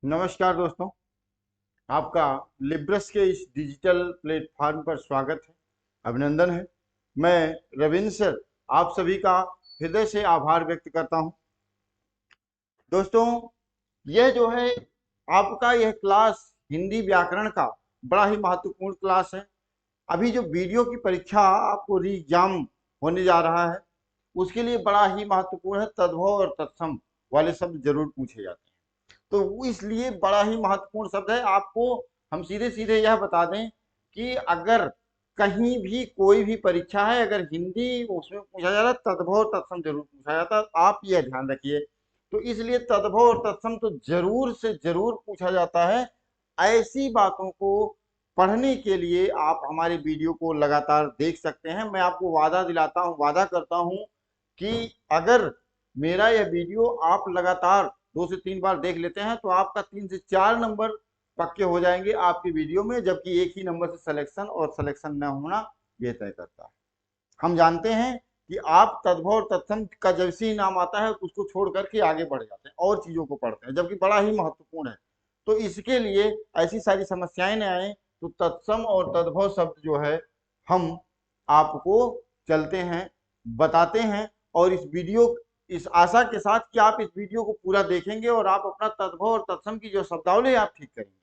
नमस्कार दोस्तों, आपका लिब्रस के इस डिजिटल प्लेटफॉर्म पर स्वागत है, अभिनंदन है। मैं रविंद्र सर आप सभी का हृदय से आभार व्यक्त करता हूं। दोस्तों, यह जो है आपका यह क्लास हिंदी व्याकरण का बड़ा ही महत्वपूर्ण क्लास है। अभी जो वीडियो की परीक्षा आपको री एग्जाम होने जा रहा है, उसके लिए बड़ा ही महत्वपूर्ण है। तद्भव और तत्सम वाले शब्द जरूर पूछे जाते हैं, तो वो इसलिए बड़ा ही महत्वपूर्ण शब्द है। आपको हम सीधे सीधे यह बता दें कि अगर कहीं भी कोई भी परीक्षा है, अगर हिंदी उसमें पूछा जा रहा है, तद्भव और तत्सम जरूर पूछा जाता है। आप यह ध्यान रखिए। तो इसलिए तद्भव और तत्सम तो जरूर से जरूर पूछा जाता है। ऐसी बातों को पढ़ने के लिए आप हमारे वीडियो को लगातार देख सकते हैं। मैं आपको वादा दिलाता हूं, वादा करता हूं कि अगर मेरा यह वीडियो आप लगातार 2 से 3 बार देख लेते हैं तो आपका 3 से 4 नंबर पक्के हो जाएंगे आपकी वीडियो में, जबकि एक ही नंबर से सिलेक्शन और सिलेक्शन न होना यह तय करता है। हम जानते हैं कि आप तद्भव और तत्सम का जैसे ही नाम आता है तो उसको छोड़ करके आगे बढ़ जाते हैं और चीजों को पढ़ते हैं, जबकि बड़ा ही महत्वपूर्ण है। तो इसके लिए ऐसी सारी समस्याएं न आए, तो तत्सम और तद्भव शब्द जो है हम आपको चलते हैं, बताते हैं। और इस आशा के साथ कि आप इस वीडियो को पूरा देखेंगे और आप अपना तद्भव और तत्सम की जो शब्दावली है आप ठीक करेंगे।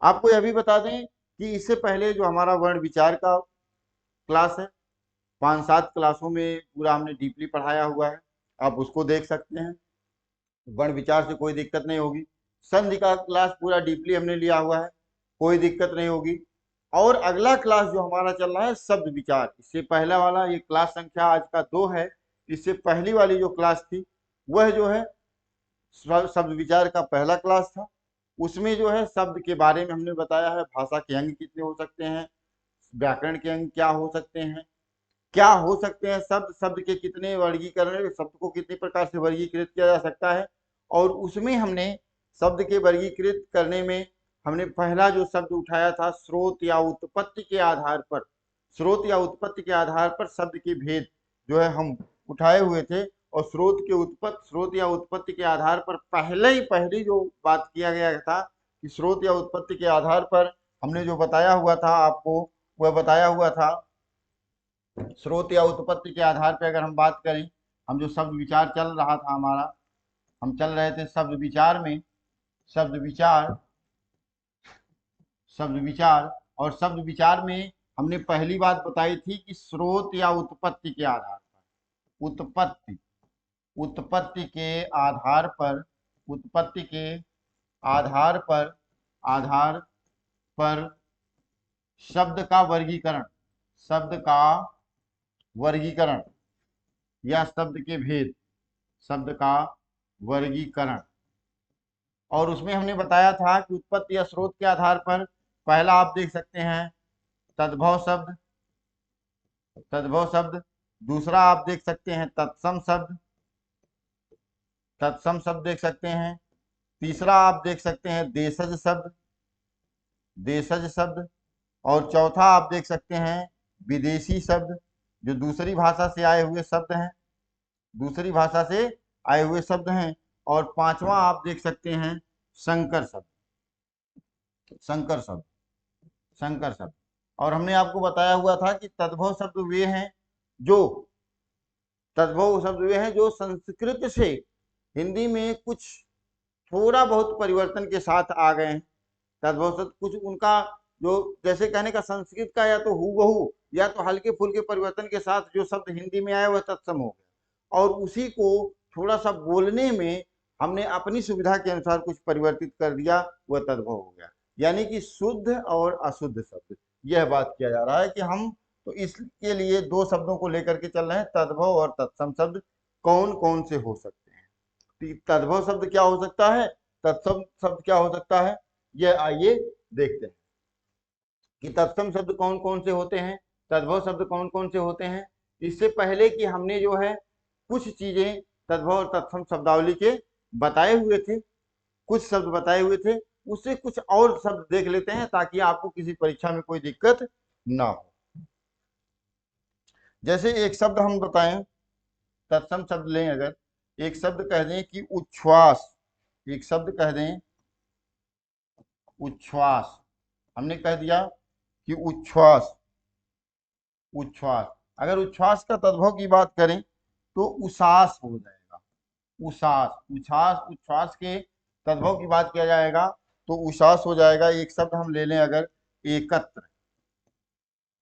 आपको यह भी बता दें कि इससे पहले जो हमारा वर्ण विचार का क्लास है, 5-7 क्लासों में पूरा हमने डीपली पढ़ाया हुआ है, आप उसको देख सकते हैं। वर्ण विचार से कोई दिक्कत नहीं होगी। संधि का क्लास पूरा डीपली हमने लिया हुआ है, कोई दिक्कत नहीं होगी। और अगला क्लास जो हमारा चल रहा है शब्द विचार, इससे पहला वाला ये क्लास संख्या आज का 2 है। इससे पहली वाली जो क्लास थी वह जो है शब्द विचार का पहला क्लास था। उसमें जो है शब्द के बारे में हमने बताया है, भाषा के अंग कितने हो सकते हैं, व्याकरण के अंग क्या हो सकते हैं, क्या हो सकते हैं शब्द, शब्द के कितने वर्गीकरण, शब्द को कितने प्रकार से वर्गीकृत किया जा सकता है। और उसमें हमने शब्द के वर्गीकृत करने में हमने पहला जो शब्द उठाया था स्रोत या उत्पत्ति के आधार पर, स्रोत या उत्पत्ति के आधार पर शब्द के भेद जो है हम उठाए हुए थे। और स्रोत या उत्पत्ति के आधार पर पहली जो बात किया गया था कि स्रोत या उत्पत्ति के आधार पर हमने जो बताया हुआ था आपको, वह बताया हुआ था स्रोत या उत्पत्ति के आधार पर। अगर हम बात करें, हम जो शब्द विचार चल रहा था हमारा, हम चल रहे थे शब्द विचार में, शब्द विचार शब्द विचार और शब्द विचार में हमने पहली बात बताई थी कि स्रोत या उत्पत्ति के आधार पर, उत्पत्ति के आधार पर, उत्पत्ति के आधार पर शब्द का वर्गीकरण, शब्द का वर्गीकरण या शब्द के भेद, शब्द का वर्गीकरण। और उसमें हमने बताया था कि उत्पत्ति या स्रोत के आधार पर पहला आप देख सकते हैं तद्भव शब्द, तद्भव शब्द। दूसरा आप देख सकते हैं तत्सम शब्द, तत्सम शब्द देख सकते हैं। तीसरा आप देख सकते हैं देशज शब्द, देशज शब्द। और चौथा आप देख सकते हैं विदेशी शब्द, जो दूसरी भाषा से आए हुए शब्द हैं, दूसरी भाषा से आए हुए शब्द हैं। और पांचवा आप देख सकते हैं संकर शब्द, संकर शब्द, संकर शब्द। और हमने आपको बताया हुआ था कि तद्भव शब्द वे हैं जो, तद्भव शब्द वे हैं जो संस्कृत से हिंदी में कुछ थोड़ा बहुत परिवर्तन के साथ आ गए हैं। तद्भव शब्द कुछ उनका जो, जैसे कहने का संस्कृत का या तो हूबहू या तो हल्के फुल्के परिवर्तन के साथ जो शब्द हिंदी में आया वह तत्सम हो गया, और उसी को थोड़ा सा बोलने में हमने अपनी सुविधा के अनुसार कुछ परिवर्तित कर दिया, वह तद्भव हो गया। यानी कि शुद्ध और अशुद्ध शब्द, यह बात किया जा रहा है कि हम तो इसके लिए 2 शब्दों को लेकर के चल रहे हैं, तद्भव और तत्सम शब्द कौन कौन से हो सकते हैं। तद्भव शब्द क्या हो सकता है, तत्सम शब्द क्या हो सकता है, यह आइए देखते हैं कि तत्सम शब्द कौन कौन से होते हैं, तद्भव शब्द कौन कौन से होते हैं। इससे पहले कि हमने जो है कुछ चीजें तद्भव और तत्सम शब्दावली के बताए हुए थे, कुछ शब्द बताए हुए थे, उससे कुछ और शब्द देख लेते हैं ताकि आपको किसी परीक्षा में कोई दिक्कत ना हो। जैसे एक शब्द हम बताएं, तत्सम शब्द लें, अगर एक शब्द कह दें कि उच्छ्वास, एक शब्द कह दें उच्छ्वास, हमने कह दिया कि उच्छ्वास, उच्छ्वास। अगर उच्छ्वास का तद्भव की बात करें तो उसास हो जाएगा, उसास, उच्छ्वास, उच्छ्वास के तद्भव की बात किया जाएगा तो उसास हो जाएगा। एक शब्द हम ले लें अगर एकत्र,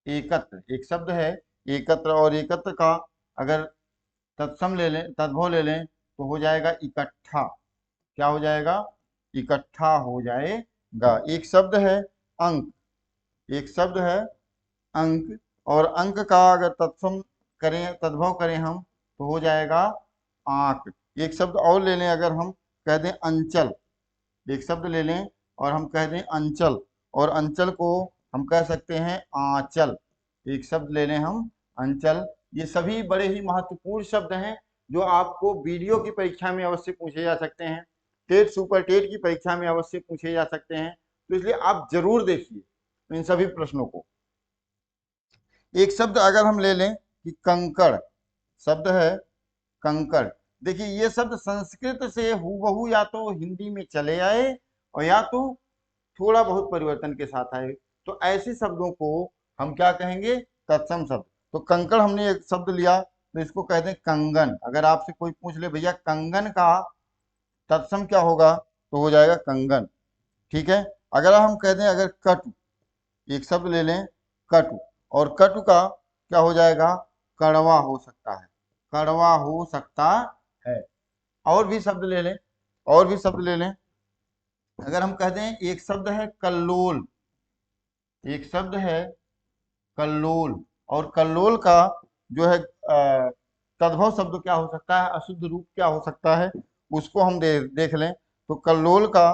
एकत्र एक शब्द है एकत्र, और एकत्र का अगर तत्सम ले लें, तद्भव ले लें तो हो जाएगा इकट्ठा। क्या हो जाएगा? इकट्ठा हो जाएगा। एक शब्द है अंक, एक शब्द है अंक, और अंक का अगर तत्सम करें, तद्भव करें हम तो हो जाएगा आंक। एक शब्द और ले लें अगर हम कह दें अंचल, एक शब्द ले लें और हम कह दें अंचल, और अंचल को हम कह सकते हैं आंचल। एक शब्द ले लें हम अंचल। ये सभी बड़े ही महत्वपूर्ण शब्द हैं जो आपको वीडियो की परीक्षा में अवश्य पूछे जा सकते हैं, टेट सुपर टेट की परीक्षा में अवश्य पूछे जा सकते हैं, तो इसलिए आप जरूर देखिए इन सभी प्रश्नों को। एक शब्द अगर हम ले लें कि कंकड़, शब्द है कंकड़। देखिए ये शब्द संस्कृत से हूबहू या तो हिंदी में चले आए और या तो थोड़ा बहुत परिवर्तन के साथ आए, तो ऐसे शब्दों को हम क्या कहेंगे? तत्सम शब्द। तो कंकड़ हमने एक शब्द लिया तो इसको कहते हैं कंगन। अगर आपसे कोई पूछ ले भैया कंगन का तत्सम क्या होगा तो हो जाएगा कंगन। ठीक है। अगर हम कह दें अगर कटु, एक शब्द ले लें कटु, और कटु का क्या हो जाएगा? कड़वा हो सकता है, कड़वा हो सकता है। और भी शब्द ले लें, और भी शब्द ले लें। अगर हम कह दें एक शब्द है कल्लोल, एक शब्द है कल्लोल, और कल्लोल का जो है तद्भव शब्द क्या हो सकता है, अशुद्ध रूप क्या हो सकता है, उसको हम देख लें तो कल्लोल का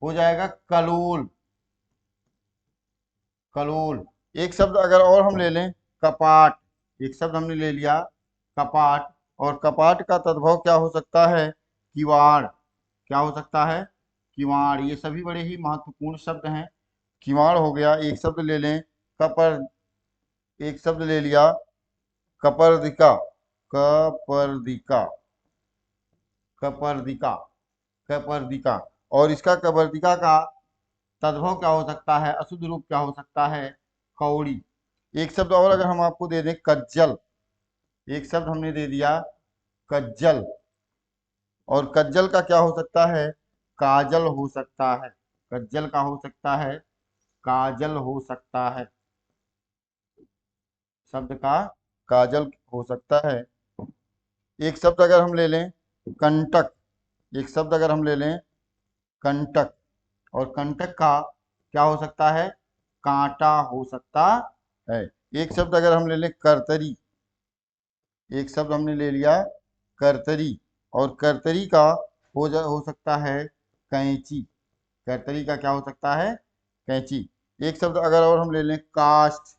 हो जाएगा कलोल, कलोल। एक शब्द अगर और हम ले लें कपाट, एक शब्द हमने ले लिया कपाट, और कपाट का तद्भव क्या हो सकता है? किवाड़, क्या हो सकता है? किवाड़। ये सभी बड़े ही महत्वपूर्ण शब्द हैं। किवाड़ हो गया। एक शब्द ले लें कपर, एक शब्द ले लिया कपर्दिका, कपर्दिका, कपर्दिका, कपर्दिका, और इसका कपर्दिका का तद्भव क्या हो सकता है, अशुद्ध रूप क्या हो सकता है? कौड़ी। एक शब्द और अगर हम आपको दे दें कज्जल, एक शब्द हमने दे दिया कज्जल, और कज्जल का क्या हो सकता है? काजल हो सकता है, कज्जल का हो सकता है काजल हो सकता है, शब्द का काजल हो सकता है। एक शब्द अगर हम ले लें कंटक, एक शब्द अगर हम ले लें कंटक, और कंटक का क्या हो सकता है? कांटा हो सकता है। एक शब्द अगर हम ले लें करतरी, एक शब्द हमने ले लिया करतरी, और करतरी का हो सकता है कैंची, करतरी का क्या हो सकता है? कैंची। एक शब्द अगर और हम ले लें काष्ठ,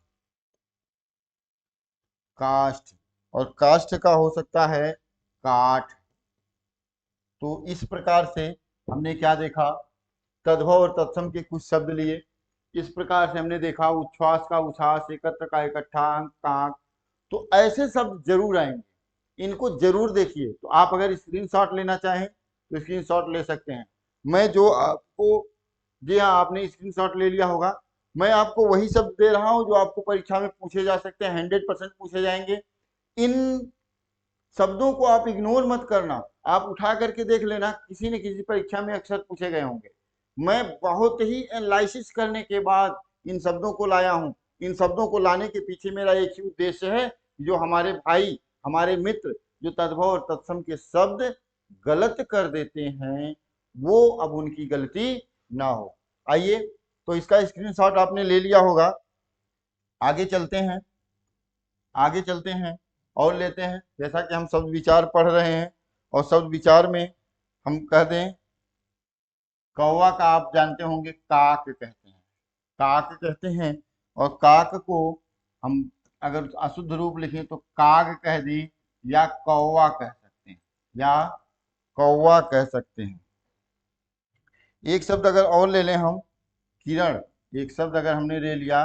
काष्ठ, और काष्ठ का हो सकता है काठ। तो इस प्रकार से हमने क्या देखा? तद्भव और तत्सम के कुछ शब्द लिए। इस प्रकार से हमने देखा उच्छ्वास का उच्छ्वास, एकत्र का इकट्ठा, अंक का अंक। तो ऐसे शब्द जरूर आएंगे, इनको जरूर देखिए। तो आप अगर स्क्रीनशॉट लेना चाहें तो स्क्रीनशॉट ले सकते हैं। मैं जो आपको, जी हाँ आपने स्क्रीनशॉट ले लिया होगा, मैं आपको वही शब्द दे रहा हूँ जो आपको परीक्षा में पूछे जा सकते हैं, 100% पूछे जाएंगे। इन शब्दों को आप इग्नोर मत करना, आप उठा करके देख लेना, किसी न किसी परीक्षा में अक्सर पूछे गए होंगे। मैं बहुत ही एनालिसिस करने के बाद इन शब्दों को लाया हूँ। इन शब्दों को लाने के पीछे मेरा एक ही उद्देश्य है, जो हमारे भाई, हमारे मित्र जो तद्भव और तत्सम के शब्द गलत कर देते हैं, वो अब उनकी गलती ना हो। आइए, तो इसका स्क्रीनशॉट आपने ले लिया होगा। आगे चलते हैं, आगे चलते हैं और लेते हैं। जैसा कि हम शब्द विचार पढ़ रहे हैं, और शब्द विचार में हम कह दें कौवा का आप जानते होंगे काक कहते हैं, काक कहते हैं, और काक को हम अगर अशुद्ध रूप लिखें तो काग कह दें, या कौवा कह सकते हैं, या कौवा कह सकते हैं। एक शब्द अगर और ले लें हम किरण, एक शब्द अगर हमने ले लिया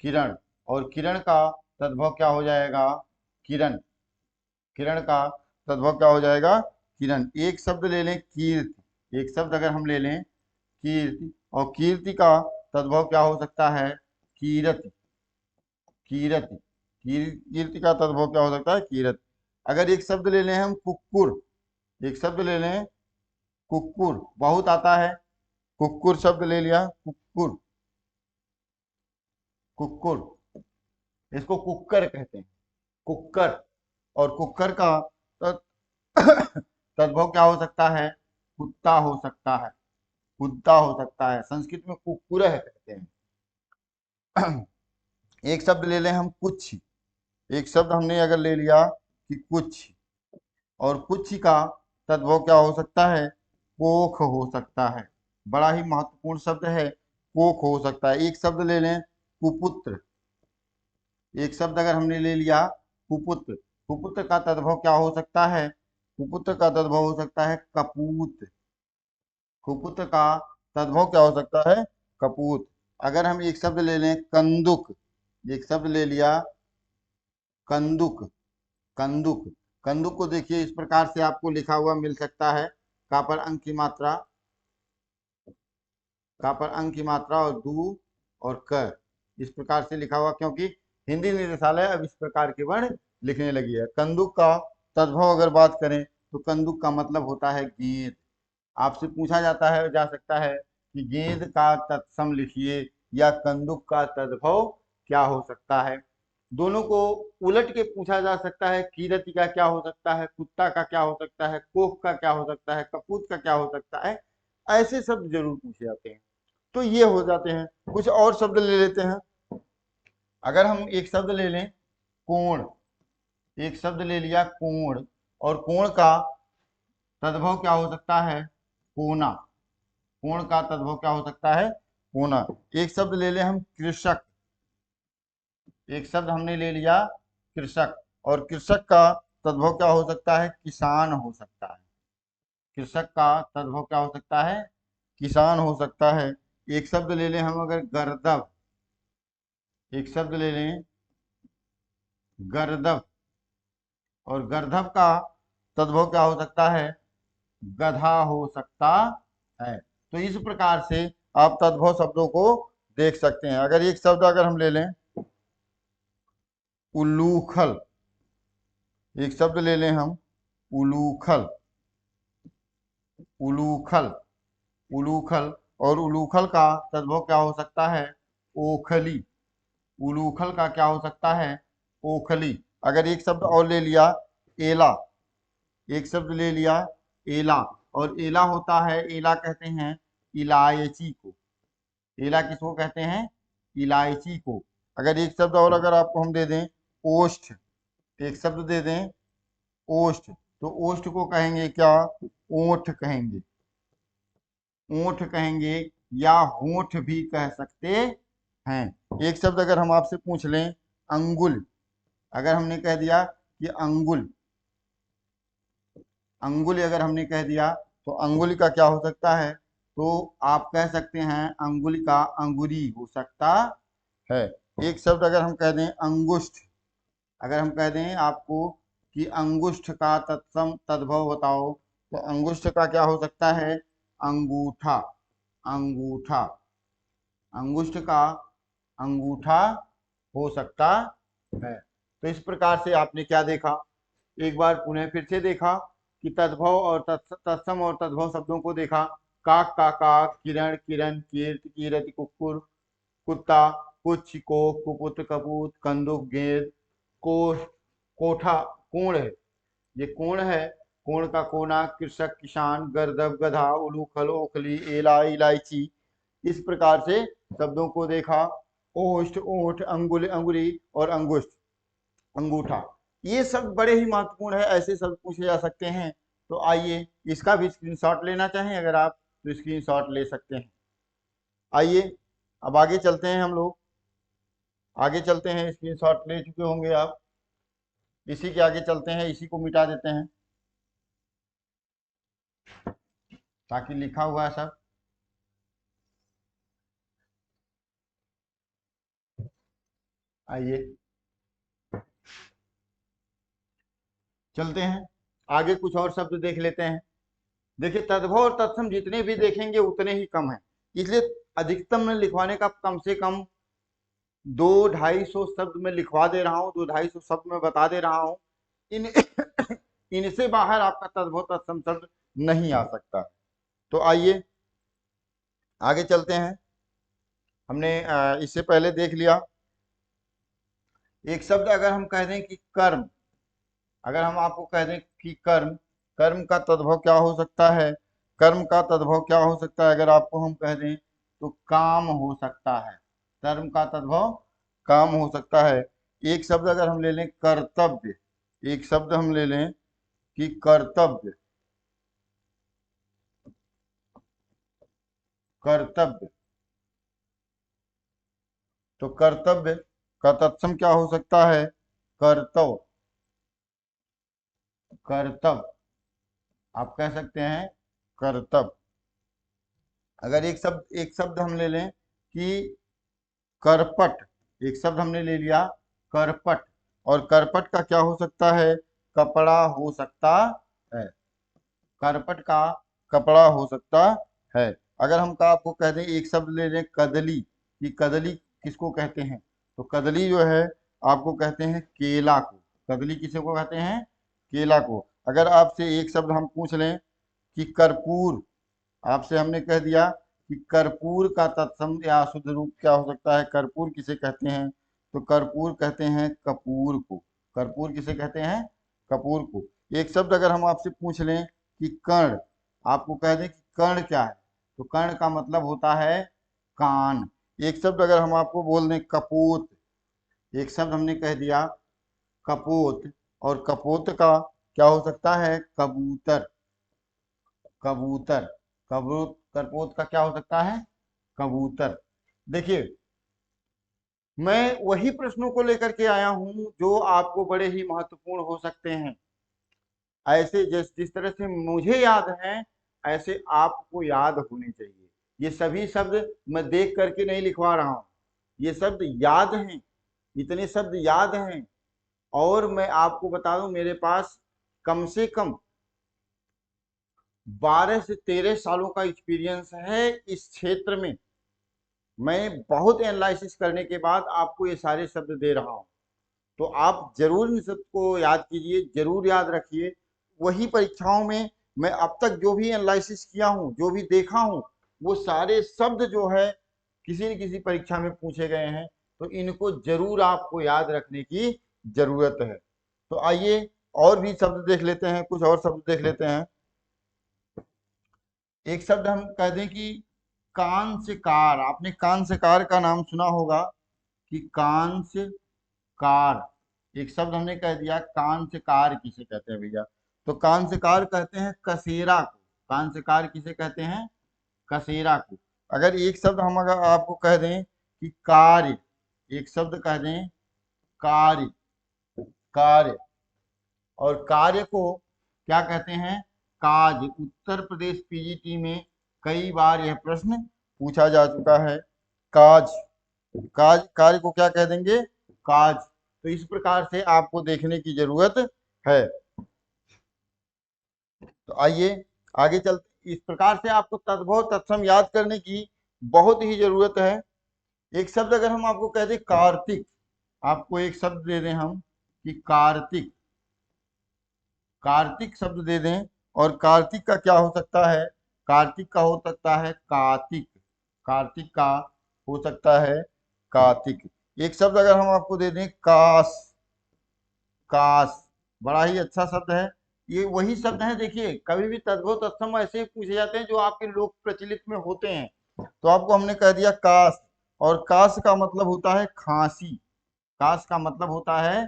किरण, और किरण का तद्भव क्या हो जाएगा? किरण, किरण का तद्भव क्या हो जाएगा? किरण। एक शब्द ले लें कीर्ति, एक शब्द अगर हम ले लें कीर्ति, और कीर्ति का तद्भव क्या हो सकता है? कीरति। कीरति, कीर्ति का तद्भव क्या हो सकता है? कीरति। अगर एक शब्द ले लें हम कुक्कुर, एक शब्द ले लें कुक्कुर, बहुत आता है, कुक्कुर शब्द ले लिया, कुक्कुर, कुक्कुर, इसको कुक्कर कहते हैं, कुक्कर। और कुक्कर का तद्भव क्या हो सकता है? कुत्ता हो सकता है, कुत्ता हो सकता है, संस्कृत में कुक्कुरह कहते हैं। एक शब्द ले लें हम कुछ, एक शब्द हमने अगर ले लिया कि कुछ, और कुछ का तद्भव क्या हो सकता है? कोख हो सकता है, बड़ा ही महत्वपूर्ण शब्द है, कोख हो सकता है। एक शब्द ले लें कुपुत्र, एक शब्द अगर हमने ले लिया कुपुत्र, कुपुत्र का तद्भव क्या हो सकता है? कुपुत्र का तद्भव हो सकता है कपूत, कुपुत्र का तद्भव क्या हो सकता है? कपूत। अगर हम एक शब्द ले लें कंदुक, एक शब्द ले लिया कंदुक, कंदुक, कंदुक को देखिए इस प्रकार से आपको लिखा हुआ मिल सकता है, का पर अंक की मात्रा, का पर अंक की मात्रा और दू और क, इस प्रकार से लिखा हुआ, क्योंकि हिंदी निदेशालय अब इस प्रकार के वर्ण लिखने लगी है। कंदुक का तद्भव अगर बात करें तो कंदुक का मतलब होता है गेंद। आपसे पूछा जाता है, जा सकता है कि गेंद का तत्सम लिखिए या कंदुक का तद्भव क्या हो सकता है। दोनों को उलट के पूछा जा सकता है, कीरति का क्या हो सकता है, कुत्ता का क्या हो सकता है, कोख का क्या हो सकता है, कपूत का क्या हो सकता है, ऐसे शब्द जरूर पूछे जाते हैं। तो ये हो जाते हैं। कुछ और शब्द ले लेते हैं। अगर हम एक शब्द ले लें कोण, एक शब्द ले लिया कोण, और कोण का तद्भव क्या हो सकता है? कोना, कोण का तद्भव क्या हो सकता है? कोना। एक शब्द ले ले हम कृषक, एक शब्द हमने ले लिया कृषक, और कृषक का तद्भव क्या हो सकता है? किसान हो सकता है, कृषक का तद्भव क्या हो सकता है? किसान हो सकता है। एक शब्द ले लें हम अगर गर्दभ, एक शब्द ले लें गर्दभ, और गर्दभ का तद्भव क्या हो सकता है? गधा हो सकता है। तो इस प्रकार से आप तद्भव शब्दों को देख सकते हैं। अगर एक शब्द अगर हम ले लें उलूखल, एक शब्द ले लें हम उलूखल, उलूखल, उलूखल, और उलूखल का तद्भव क्या हो सकता है? ओखली, उलूखल का क्या हो सकता है? ओखली। अगर एक शब्द और ले लिया एला, एक शब्द ले लिया एला, और एला होता है, एला कहते हैं इलायची को, एला किसको कहते हैं? इलायची को। अगर एक शब्द और अगर आपको हम दे दें ओष्ठ, एक शब्द दे दें ओष्ठ, तो ओष्ठ को कहेंगे क्या? ओठ कहेंगे, ओठ कहेंगे, या होठ भी कह सकते हैं। एक शब्द अगर हम आपसे पूछ लें अंगुल, अगर हमने कह दिया कि अंगुल, अंगुल अगर हमने कह दिया तो अंगुल का क्या हो सकता है? तो आप कह सकते हैं अंगुल का अंगुरी हो सकता है। एक शब्द अगर हम कह दें अंगुष्ठ, अगर हम कह दें आपको कि अंगुष्ठ का तत्सम तद्भव बताओ, तो अंगुष्ठ का क्या हो सकता है? अंगूठा, अंगूठा, अंगुष्ठ का अंगूठा हो सकता है। तो इस प्रकार से आपने क्या देखा? एक बार पुनः फिर से देखा कि तद्भव और तत्सम और तद्भव शब्दों को देखा। काक का काक, किरण किरण, कीर्ति कीरति, कुक्कुर कुत्ता, कुछ कोक कुपुत्र कपूत, कंदुक गेंद, कोष कोठा कोण है, ये कोण है, कोण का कोना, कृषक किसान, गर्दभ गधा, उलूखल ओखली, एला इलायची। इस प्रकार से शब्दों को देखा। ओष्ठ ओठ, अंगुल अंगुली, और अंगुष्ठ अंगूठा, ये सब बड़े ही महत्वपूर्ण है, ऐसे शब्द पूछे जा सकते हैं। तो आइए इसका भी स्क्रीनशॉट लेना चाहें अगर आप, तो स्क्रीनशॉट ले सकते हैं। आइए अब आगे चलते हैं हम लोग, आगे चलते हैं, स्क्रीनशॉट ले चुके होंगे आप, इसी के आगे चलते हैं, इसी को मिटा देते हैं ताकि लिखा हुआ है सब। आइए चलते हैं। आगे कुछ और शब्द देख लेते हैं। देखिए, तद्भव और तत्सम जितने भी देखेंगे उतने ही कम है, इसलिए अधिकतम में लिखवाने का कम से कम 200-250 शब्द में लिखवा दे रहा हूँ, 200-250 शब्द में बता दे रहा हूँ। इन इनसे बाहर आपका तद्भव तत्सम शब्द नहीं आ सकता। तो आइए आगे चलते हैं। हमने इससे पहले देख लिया एक शब्द, अगर हम कह दें कि कर्म, अगर हम आपको कह दें कि कर्म, कर्म का तद्भव क्या हो सकता है, कर्म का तद्भव क्या हो सकता है, अगर आपको हम कह दें तो काम हो सकता है। कर्म का तद्भव काम हो सकता है। एक शब्द अगर हम ले लें कर्तव्य, एक शब्द हम ले लें कि कर्तव्य, कर्तव्य, तो कर्तव्य का तत्सम क्या हो सकता है, कर्तव्य, कर्तव्य, आप कह सकते हैं कर्तव्य। अगर एक शब्द हम ले लें कि करपट, एक शब्द हमने ले लिया करपट, और करपट का क्या हो सकता है, कपड़ा हो सकता है, करपट का कपड़ा हो सकता है। अगर हम का आपको कह दें एक शब्द ले लें कदली, कि कदली किसको कहते हैं, तो कदली जो है आपको कहते हैं केला को, कदली किसे को कहते हैं, केला को। अगर आपसे एक शब्द हम पूछ लें कि कर्पूर, आपसे हमने कह दिया कि कर्पूर का तत्सम या शुद्ध रूप क्या हो सकता है, कर्पूर किसे कहते हैं, तो कर्पूर कहते हैं कपूर को, कर्पूर किसे कहते हैं, कपूर को। एक शब्द अगर हम आपसे पूछ लें कि कर्ण, आपको कह दें कि कर्ण क्या है, तो कर्ण का मतलब होता है कान। एक शब्द अगर हम आपको बोल दें कपोत, एक शब्द हमने कह दिया कपोत, और कपोत का क्या हो सकता है, कबूतर, कबूतर, कबूत, करपोत का क्या हो सकता है, कबूतर। देखिए, मैं वही प्रश्नों को लेकर के आया हूं जो आपको बड़े ही महत्वपूर्ण हो सकते हैं। ऐसे जिस तरह से मुझे याद है ऐसे आपको याद होने चाहिए। ये सभी शब्द मैं देख करके नहीं लिखवा रहा हूं, ये शब्द याद हैं, इतने शब्द याद हैं। और मैं आपको बता दूं, मेरे पास कम से कम 12 से 13 सालों का एक्सपीरियंस है इस क्षेत्र में। मैं बहुत एनालिसिस करने के बाद आपको ये सारे शब्द दे रहा हूं, तो आप जरूर इन सबको याद कीजिए, जरूर याद रखिए। वही परीक्षाओं में मैं अब तक जो भी एनालिसिस किया हूं, जो भी देखा हूं, वो सारे शब्द जो है किसी न किसी परीक्षा में पूछे गए हैं, तो इनको जरूर आपको याद रखने की जरूरत है। तो आइए और भी शब्द देख लेते हैं, कुछ और शब्द देख लेते हैं। एक शब्द हम कह दें कि कान से कार, आपने कान से कार का नाम सुना होगा कि कान से कार, एक शब्द हमने कह दिया कान से कार किसे कहते हैं भैया, तो कान से कार कहते हैं कसेरा को, कान से कार किसे कहते हैं, कसेरा को। अगर एक शब्द हम अगर आपको कह दें कि कार्य, एक शब्द कह दें कार्य, कार्य, और कार्य को क्या कहते हैं, काज। उत्तर प्रदेश पीजीटी में कई बार यह प्रश्न पूछा जा चुका है, काज, काज, कार्य को क्या कह देंगे, काज। तो इस प्रकार से आपको देखने की जरूरत है। तो आइए आगे चलते, इस प्रकार से आपको तद्भव तत्सम याद करने की बहुत ही जरूरत है। एक शब्द अगर हम आपको कह दें कार्तिक, आपको एक शब्द दे दें हम कि कार्तिक, कार्तिक शब्द दे दें, और कार्तिक का क्या हो सकता है, कार्तिक का हो सकता है कार्तिक, कार्तिक का हो सकता है कार्तिक। एक शब्द अगर हम आपको दे दें काश, काश, बड़ा ही अच्छा शब्द है। ये वही शब्द है, देखिए कभी भी तद्भव तत्सम ऐसे ही पूछे जाते हैं जो आपके लोक प्रचलित में होते हैं। तो आपको हमने कह दिया काश, और काश का मतलब होता है खांसी, काश का मतलब होता है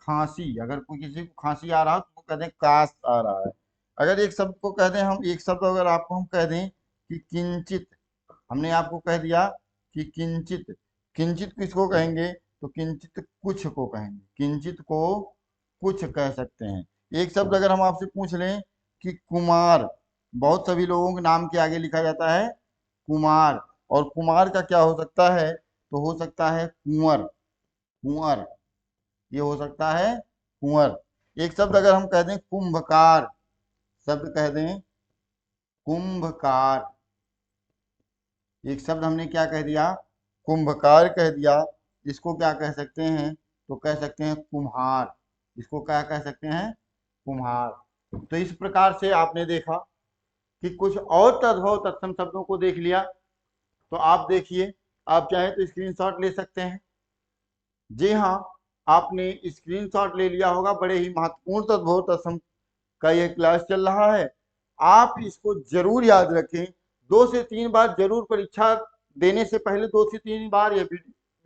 खांसी। अगर कोई किसी को खांसी आ रहा है तो वो कहते हैं काश आ रहा है। अगर एक शब्द को कह दें हम, एक शब्द अगर आपको हम कह दें कि किंचित, हमने आपको कह दिया कि किंचित, किंचित किसको कहेंगे, तो किंचित कुछ को कहेंगे, किंचित को कुछ कह सकते हैं। एक शब्द अगर हम आपसे पूछ लें कि कुमार, बहुत सभी लोगों के नाम के आगे लिखा जाता है कुमार, और कुमार का क्या हो सकता है, तो हो सकता है कुंवर, कुंवर, ये हो सकता है कुंवर। एक शब्द अगर हम कह दें कुंभकार, शब्द कह दें कुंभकार, एक शब्द हमने क्या कह दिया, कुंभकार कह दिया। इसको क्या कह सकते हैं, तो कह सकते हैं कुम्हार। इसको क्या कह सकते हैं, कुम्हार। तो इस प्रकार से आपने देखा कि कुछ और तद्भव तत्सम शब्दों को देख लिया। तो आप देखिए, आप चाहें तो स्क्रीनशॉट ले सकते हैं। जी हाँ, आपने स्क्रीनशॉट ले लिया होगा। बड़े ही महत्वपूर्ण तद्भव तत्सम का यह क्लास चल रहा है। आप इसको जरूर याद रखें, 2 से 3 बार जरूर परीक्षा देने से पहले 2 से 3 बार यह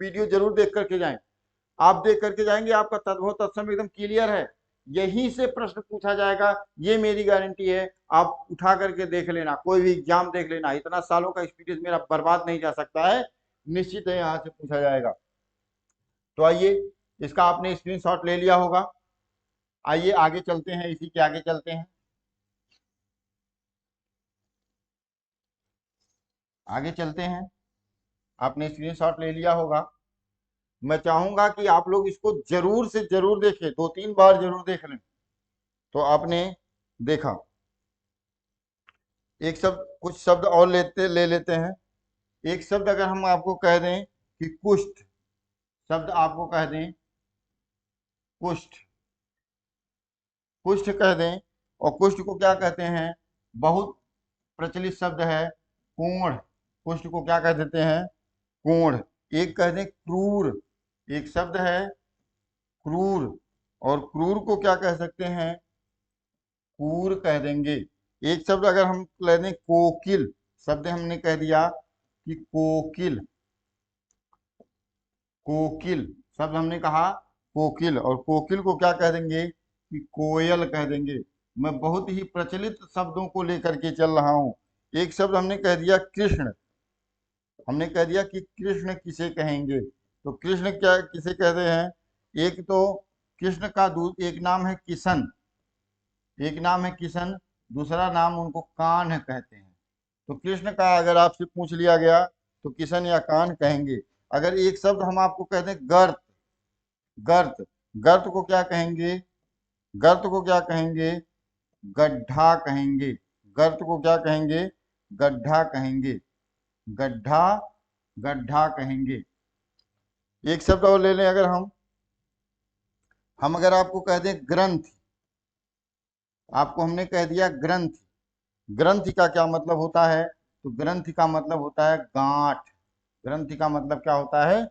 वीडियो जरूर देख करके जाएं। आप देख करके जाएंगे, आपका तद्भव तत्सम एकदम क्लियर है। यहीं से प्रश्न पूछा जाएगा, ये मेरी गारंटी है। आप उठा करके देख लेना, कोई भी एग्जाम देख लेना, इतना सालों का एक्सपीरियंस मेरा बर्बाद नहीं जा सकता है, निश्चित है यहाँ से पूछा जाएगा। तो आइए, इसका आपने स्क्रीनशॉट ले लिया होगा। आइए आगे चलते हैं, इसी के आगे चलते हैं, आगे चलते हैं। आपने स्क्रीनशॉट ले लिया होगा। मैं चाहूंगा कि आप लोग इसको जरूर से जरूर देखें, 2-3 बार जरूर देख लें। तो आपने देखा, एक शब्द, कुछ शब्द और ले लेते हैं। एक शब्द अगर हम आपको कह दें कि कुष्ठ, शब्द आपको कह दें कुष्ठ, कुष्ठ कह दें, और कुष्ठ को क्या कहते हैं, बहुत प्रचलित शब्द है कोढ़। कुष्ठ को क्या कह देते हैं, कोढ़। एक कह दें क्रूर, एक शब्द है क्रूर, और क्रूर को क्या कह सकते हैं, कूर कह देंगे। एक शब्द अगर हम कह दें कोकिल, शब्द हमने कह दिया कि कोकिल, कोकिल शब्द हमने कहा कोकिल, और कोकिल को क्या कह देंगे कि कोयल कह देंगे। मैं बहुत ही प्रचलित शब्दों को लेकर के चल रहा हूँ। एक शब्द हमने कह दिया कृष्ण, हमने कह दिया कि कृष्ण किसे कहेंगे, तो कृष्ण क्या किसे कहते हैं, एक तो कृष्ण का एक नाम है किशन, एक नाम है किशन, दूसरा नाम उनको कान्ह कहते हैं। तो कृष्ण का अगर आपसे पूछ लिया गया तो किशन या कान्ह कहेंगे। अगर एक शब्द हम आपको कह दें गर्त, गर्त, गर्त को क्या कहेंगे, गर्त को क्या कहेंगे, गड्ढा कहेंगे। गर्त को क्या कहेंगे, गड्ढा कहेंगे, गड्ढा, गड्ढा कहेंगे। एक शब्द और ले लें, अगर हम अगर आपको कह दें ग्रंथ, आपको हमने कह दिया ग्रंथ, ग्रंथ का क्या मतलब होता है, तो ग्रंथ का मतलब होता है गांठ। ग्रंथ का मतलब क्या होता है,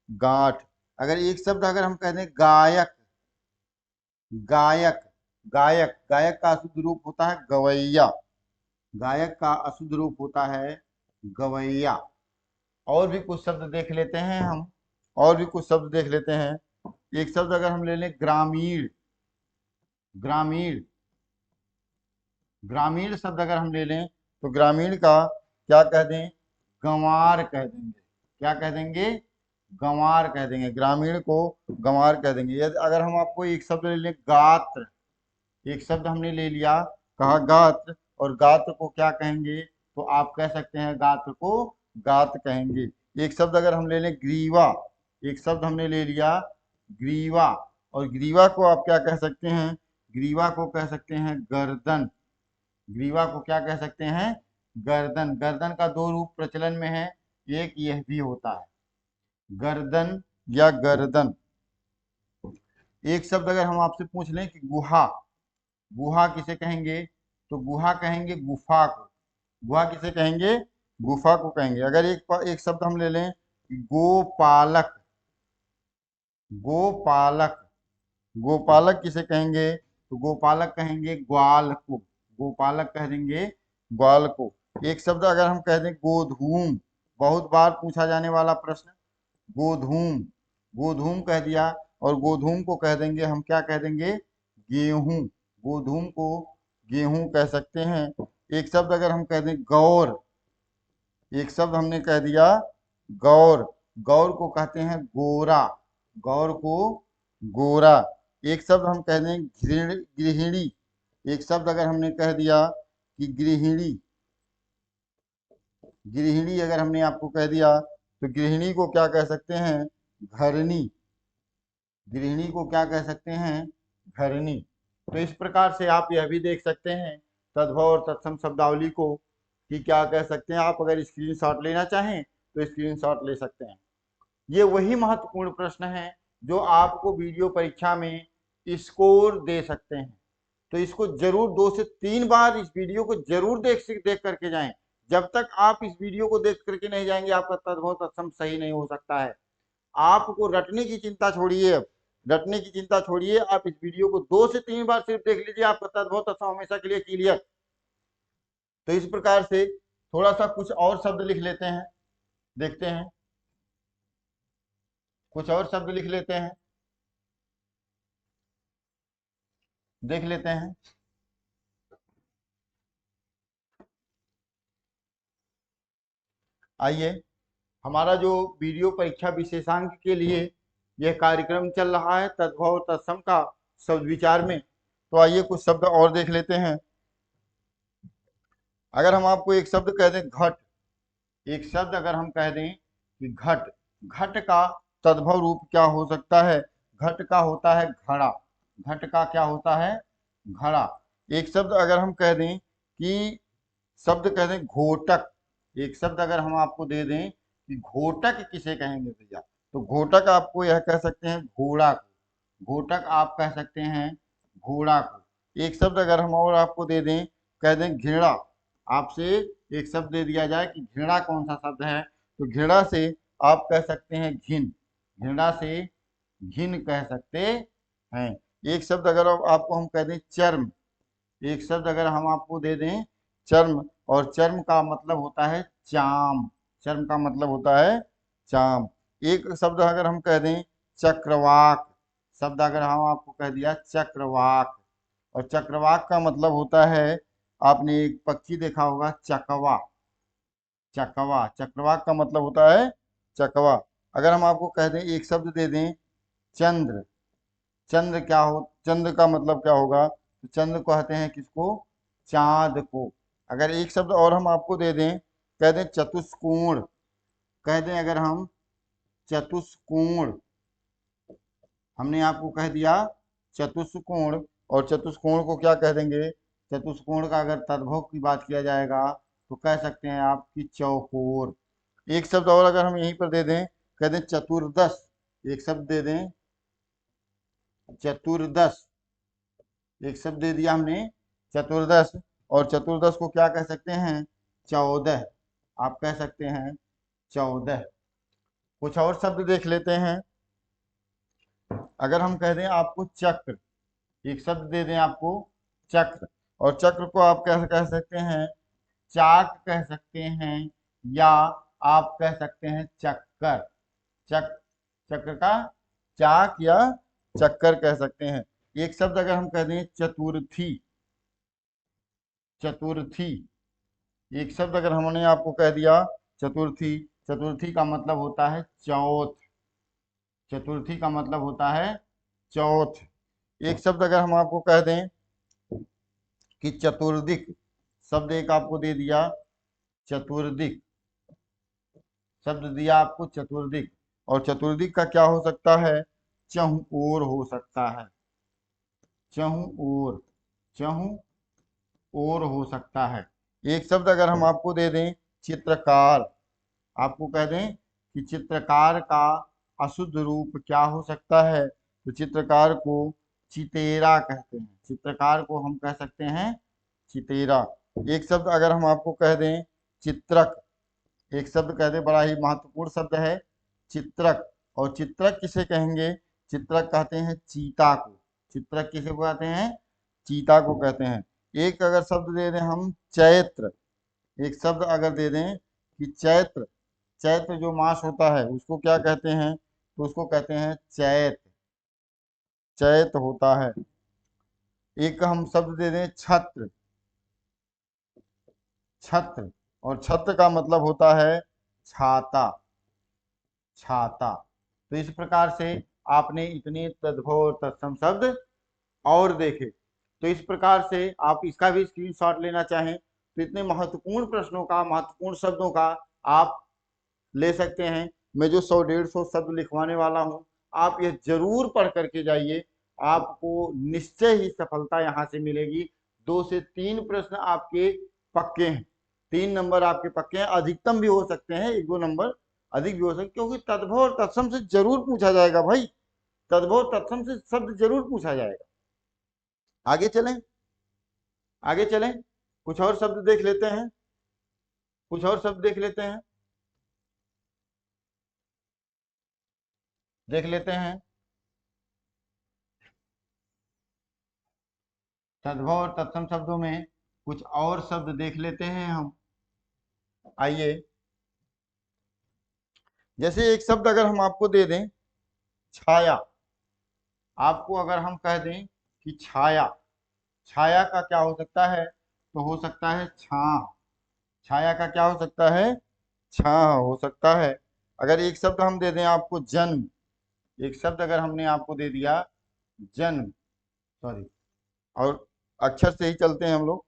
गांठ। अगर एक शब्द अगर हम कह दें गायक, गायक, गायक, गायक का अशुद्ध रूप होता है गवैया, गायक का अशुद्ध रूप होता है गवैया। और भी कुछ शब्द देख लेते हैं हम, और भी कुछ शब्द देख लेते हैं। एक शब्द अगर हम ले लें ग्रामीण, ग्रामीण, ग्रामीण शब्द अगर हम ले लें तो ग्रामीण का क्या कह दें, गंवार कह देंगे। क्या कह देंगे, गंवार कह देंगे, ग्रामीण को गंवार कह देंगे। यदि अगर हम आपको एक शब्द ले लें गात्र, एक शब्द हमने ले लिया, कहा गात्र, और गात्र को क्या कहेंगे, तो आप कह सकते हैं गात्र को गात कहेंगे। एक शब्द अगर हम ले लें ग्रीवा, एक शब्द हमने ले लिया ग्रीवा, और ग्रीवा को आप क्या कह सकते हैं, ग्रीवा को कह सकते हैं गर्दन, ग्रीवा को क्या कह सकते हैं, गर्दन। गर्दन का 2 रूप प्रचलन में है, एक यह भी होता है गर्दन या गर्दन। एक शब्द अगर हम आपसे पूछ लें कि गुहा, गुहा किसे कहेंगे, तो गुहा कहेंगे गुफा को, गुहा किसे कहेंगे, गुफा को कहेंगे। अगर एक शब्द हम ले लें कि गोपालक, गोपालक, गोपालक किसे कहेंगे, तो गोपालक कहेंगे ग्वाल को, गोपालक कह देंगे ग्वाल को। एक शब्द अगर हम कह दें गोधूम, बहुत बार पूछा जाने वाला प्रश्न, गोधूम, गोधूम कह दिया, और गोधूम को कह देंगे हम, क्या कह देंगे, गेहूं, गोधूम को गेहूं कह सकते हैं। एक शब्द अगर हम कह दें गौर, एक शब्द हमने कह दिया गौर, गौर को कहते हैं गोरा, गौर को गोरा। एक शब्द हम कह दें गृहिणी, एक शब्द अगर हमने कह दिया कि गृहिणी, गृहिणी अगर हमने आपको कह दिया तो गृहिणी को क्या कह सकते हैं, घरनी, गृहिणी को क्या कह सकते हैं, घरनी। तो इस प्रकार से आप यह भी देख सकते हैं तद्भव और तत्सम शब्दावली को कि क्या कह सकते हैं। आप अगर स्क्रीनशॉट लेना चाहें तो स्क्रीनशॉट ले सकते हैं। ये वही महत्वपूर्ण प्रश्न है जो आपको वीडियो परीक्षा में स्कोर दे सकते हैं। तो इसको जरूर 2 से 3 बार इस वीडियो को जरूर देख करके जाएं। जब तक आप इस वीडियो को देख करके नहीं जाएंगे आपका तद्भव तत्सम सही नहीं हो सकता है। आपको रटने की चिंता छोड़िए, अब रटने की चिंता छोड़िए, आप इस वीडियो को 2 से 3 बार सिर्फ देख लीजिए, आपका तद्भव तत्सम हमेशा के लिए क्लियर। तो इस प्रकार से थोड़ा सा कुछ और शब्द लिख लेते हैं, देखते हैं, कुछ और शब्द लिख लेते हैं, देख लेते हैं। आइए, हमारा जो वीडियो परीक्षा विशेषांक के लिए यह कार्यक्रम चल रहा है तद्भव तत्सम का शब्द विचार में, तो आइए कुछ शब्द और देख लेते हैं। अगर हम आपको एक शब्द कह दें घट, एक शब्द अगर हम कह दें कि घट, घट का तद्भव रूप क्या हो सकता है? घट का होता है घड़ा, घट का क्या होता है? घड़ा। एक शब्द अगर हम कह दें कि शब्द कह दें घोटक, एक शब्द अगर हम आपको दे दें कि घोटक किसे कहेंगे भैया, तो घोटक आपको यह कह सकते हैं घोड़ा को, घोटक आप कह सकते हैं घोड़ा को। एक शब्द अगर हम और आपको दे दें, कह दें घृणा, आपसे एक शब्द दे दिया जाए कि घृणा कौन सा शब्द है, तो घृणा से आप कह सकते हैं घिन, घृणा से घिन कह सकते हैं। एक शब्द अगर आपको हम कह दें चर्म, एक शब्द अगर हम आपको दे दें चर्म, और चर्म का मतलब होता है चाम, चर्म का मतलब होता है चाम। एक शब्द अगर हम कह दें चक्रवाक, शब्द अगर हम आपको कह दिया चक्रवाक, और चक्रवाक का मतलब होता है, आपने एक पक्षी देखा होगा चकवा, चकवा, चक्रवाक का मतलब होता है चकवा। अगर हम आपको कह दें एक शब्द दे दें चंद्र, चंद्र क्या हो, चंद्र का मतलब क्या होगा, तो चंद्र कहते हैं किसको? चांद को। अगर एक शब्द और हम आपको दे दें, कह दें चतुष्कोण, कह दें अगर हम चतुष्कोण, हमने आपको कह दिया चतुष्कोण, और चतुष्कोण को क्या कह देंगे? चतुष्कोण का अगर तद्भव की बात किया जाएगा तो कह सकते हैं आपकी चौकोर। एक शब्द और अगर हम यहीं पर दे दें, कह दें चतुर्दश, एक शब्द दे दें चतुर्दश, एक शब्द दे दिया हमने चतुर्दश, और चतुर्दश को क्या कह सकते हैं? 14, आप कह सकते हैं 14। कुछ और शब्द देख लेते हैं। अगर हम कह दें आपको चक्र, एक शब्द दे दें आपको चक्र, और चक्र को आप कैसे कह सकते हैं? चाक कह सकते हैं, या आप कह सकते हैं चक्कर, चक, चक्र का चाक या चक्कर कह सकते हैं। एक शब्द अगर हम कह दें चतुर्थी, चतुर्थी, एक शब्द अगर हमने आपको कह दिया चतुर्थी, चतुर्थी का मतलब होता है चौथ, चतुर्थी का मतलब होता है चौथ। एक शब्द अगर हम आपको कह दें कि चतुर्दिक, शब्द एक आपको दे दिया चतुर्दिक, शब्द दिया आपको चतुर्दिक, और चतुर्दिक का क्या हो सकता है? चहु ओर हो सकता है, चहु ओर, चहु ओर हो सकता है। एक शब्द अगर हम आपको दे दें चित्रकार, आपको कह दें कि चित्रकार का अशुद्ध रूप क्या हो सकता है, तो चित्रकार को चितेरा कहते हैं, चित्रकार को हम कह सकते हैं चितेरा। एक शब्द अगर हम आपको कह दें चित्रक, एक शब्द कह दें, बड़ा ही महत्वपूर्ण शब्द है चित्रक, और चित्रक किसे कहेंगे? चित्रक कहते हैं चीता को, चित्रक किसे कहते हैं? चीता को कहते हैं। एक अगर शब्द दे दें हम चैत्र, एक शब्द अगर दे दें कि चैत्र, चैत्र जो मास होता है उसको क्या कहते हैं? तो उसको कहते हैं चैत, चैत होता है। एक हम शब्द दे दें छत्र, छत्र, और छत्र का मतलब होता है छाता, छाता। तो इस प्रकार से आपने इतने तद्भव और तत्सम शब्द और देखे। तो इस प्रकार से आप इसका भी स्क्रीनशॉट लेना चाहें तो इतने महत्वपूर्ण प्रश्नों का, महत्वपूर्ण शब्दों का आप ले सकते हैं। मैं जो 100-150 शब्द लिखवाने वाला हूं, आप ये जरूर पढ़ करके जाइए, आपको निश्चय ही सफलता यहां से मिलेगी। 2 से 3 प्रश्न आपके पक्के हैं, 3 नंबर आपके पक्के हैं, अधिकतम भी हो सकते हैं, 1-2 नंबर अधिक भी हो सकते, क्योंकि तद्भव और तत्सम से जरूर पूछा जाएगा भाई, तद्भव और तत्सम से शब्द जरूर पूछा जाएगा। आगे चलें, आगे चलें, कुछ और शब्द देख लेते हैं, कुछ और शब्द देख लेते हैं, देख लेते हैं। तद्भव और तत्सम शब्दों में कुछ और शब्द देख लेते हैं हम। आइए, जैसे एक शब्द अगर हम आपको दे दें छाया, आपको अगर हम कह दें कि छाया, छाया का क्या हो सकता है, तो हो सकता है छां। छाया का क्या हो सकता है, छां हो सकता है। अगर एक शब्द हम दे दें आपको जन्म, एक शब्द अगर हमने आपको दे दिया जन्म, सॉरी, और अक्षर से ही चलते हैं हम लोग,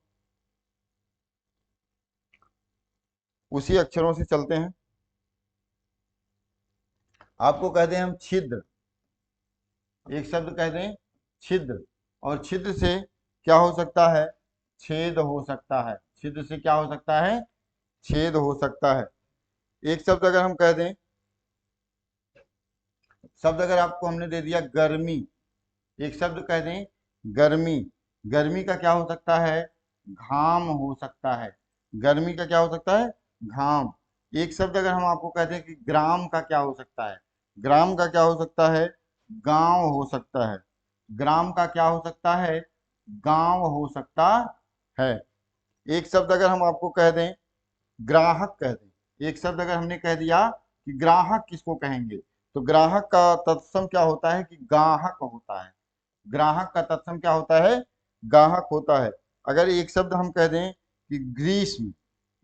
उसी अक्षरों से चलते हैं। आपको कह दें हम छिद्र, एक शब्द कह दें छिद्र, और छिद्र से क्या हो सकता है, छेद हो सकता है। छिद्र से क्या हो सकता है, छेद हो सकता है। एक शब्द अगर हम कह दें, शब्द अगर आपको हमने दे दिया गर्मी, एक शब्द कह दें गर्मी, गर्मी का क्या हो सकता है, घाम हो सकता है। गर्मी का क्या हो सकता है, घाम। एक शब्द अगर हम आपको कहते हैं कि ग्राम का क्या हो सकता है, ग्राम का क्या हो सकता है, गांव हो सकता है। ग्राम का क्या हो सकता है, गांव हो सकता है। एक शब्द अगर हम आपको कह दें ग्राहक कह दें, एक शब्द अगर हमने कह दिया कि ग्राहक किसको कहेंगे, तो ग्राहक का तत्सम क्या होता है कि गाहक होता है। ग्राहक का तत्सम क्या होता है, गाहक होता है। अगर एक शब्द हम कह दें कि ग्रीष्म,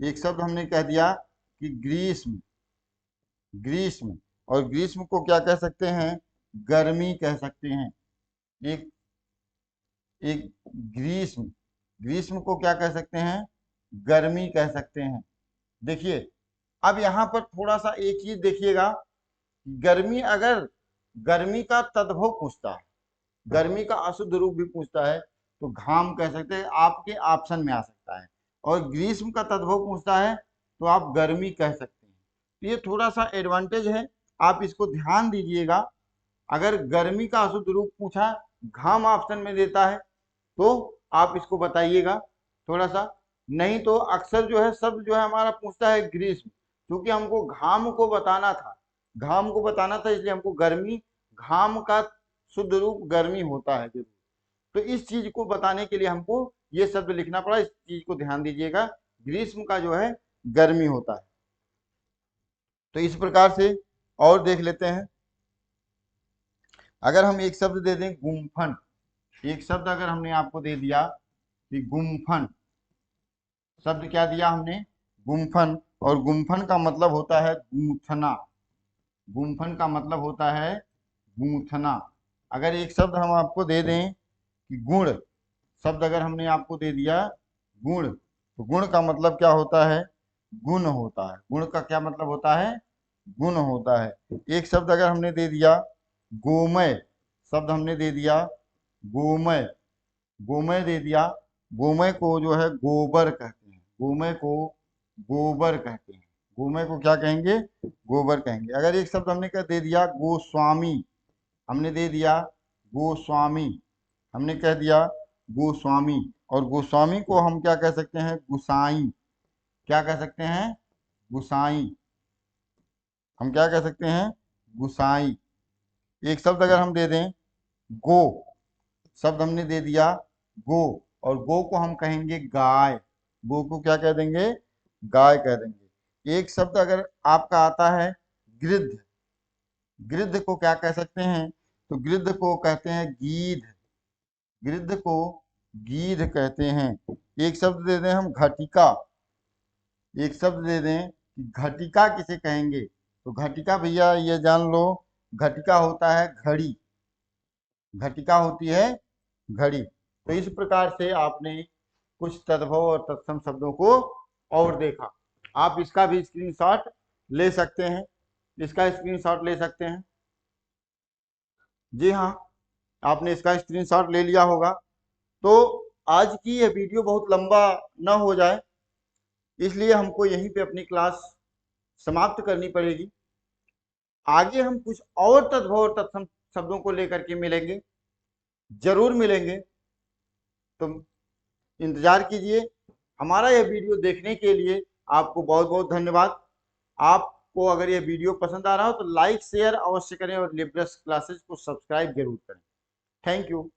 एक शब्द हमने कह दिया कि ग्रीष्म, ग्रीष्म, और ग्रीष्म को क्या कह सकते हैं, गर्मी कह सकते हैं। एक एक ग्रीष्म, ग्रीष्म को क्या कह सकते हैं, गर्मी कह सकते हैं। देखिए, अब यहाँ पर थोड़ा सा एक चीज देखिएगा, गर्मी अगर गर्मी का तद्भव पूछता है, गर्मी का अशुद्ध रूप भी पूछता है, तो घाम कह सकते हैं, आपके ऑप्शन में आ सकता है। और ग्रीष्म का तद्भव पूछता है तो आप गर्मी कह सकते हैं। तो ये थोड़ा सा एडवांटेज है, आप इसको ध्यान दीजिएगा। अगर गर्मी का अशुद्ध रूप पूछा, घाम ऑप्शन में देता है, तो आप इसको बताइएगा थोड़ा सा। नहीं तो अक्सर जो है शब्द जो है हमारा पूछता है ग्रीष्म, क्योंकि हमको घाम को बताना था, घाम को बताना था, इसलिए हमको गर्मी, घाम का शुद्ध रूप गर्मी होता है जरूर। तो इस चीज को बताने के लिए हमको ये शब्द लिखना पड़ा, इस चीज को ध्यान दीजिएगा, ग्रीष्म का जो है गर्मी होता है। तो इस प्रकार से और देख लेते हैं। अगर हम एक शब्द दे दें गुम्फन, एक शब्द अगर हमने आपको दे दिया कि गुम्फन, शब्द क्या दिया हमने, गुम्फन, और गुम्फन का मतलब होता है गूंथना, गुम्फन का मतलब होता है गूंथना। अगर एक शब्द हम आपको दे दें कि गुण, शब्द अगर हमने आपको दे दिया गुण, तो गुण का मतलब क्या होता है, गुण होता है। गुण का क्या मतलब होता है, गुण होता है। एक शब्द अगर हमने दे दिया गोमय, शब्द हमने दे दिया गोमय, गोमय दे दिया, गोमय को जो है गोबर कहते हैं, गोमय को गोबर कहते हैं, गोमय को क्या कहेंगे, गोबर कहेंगे। अगर एक शब्द हमने क्या दे दिया गोस्वामी, हमने दे दिया गोस्वामी, हमने कह दिया गोस्वामी, और गोस्वामी को हम क्या कह सकते हैं, गुसाई, क्या कह सकते हैं, गुसाई, हम क्या कह सकते हैं, गुसाई। एक शब्द अगर हम दे दें गो, शब्द हमने दे दिया गो, और गो को हम कहेंगे गाय, गो को क्या कह देंगे, गाय कह देंगे। एक शब्द अगर आपका आता है गिद्ध, गिद्ध को क्या कह सकते हैं, तो गिद्ध को कहते हैं गीध, गिद्ध को गीध कहते हैं। एक शब्द दे दें हम घटिका, एक शब्द दे दें कि घटिका किसे कहेंगे, तो घटिका भैया ये जान लो, घटिका होता है घड़ी, घटिका होती है घड़ी। तो इस प्रकार से आपने कुछ तद्भव और तत्सम शब्दों को और देखा। आप इसका भी स्क्रीनशॉट ले सकते हैं, इसका स्क्रीनशॉट ले सकते हैं। जी हाँ, आपने इसका स्क्रीनशॉट ले लिया होगा। तो आज की यह वीडियो बहुत लंबा न हो जाए, इसलिए हमको यहीं पे अपनी क्लास समाप्त करनी पड़ेगी। आगे हम कुछ और तद्भव और तत्सम शब्दों को लेकर के मिलेंगे, जरूर मिलेंगे। तो इंतजार कीजिए। हमारा यह वीडियो देखने के लिए आपको बहुत बहुत धन्यवाद। आपको अगर यह वीडियो पसंद आ रहा हो तो लाइक शेयर अवश्य करें और लिब्रस क्लासेस को सब्सक्राइब जरूर करें। Thank you.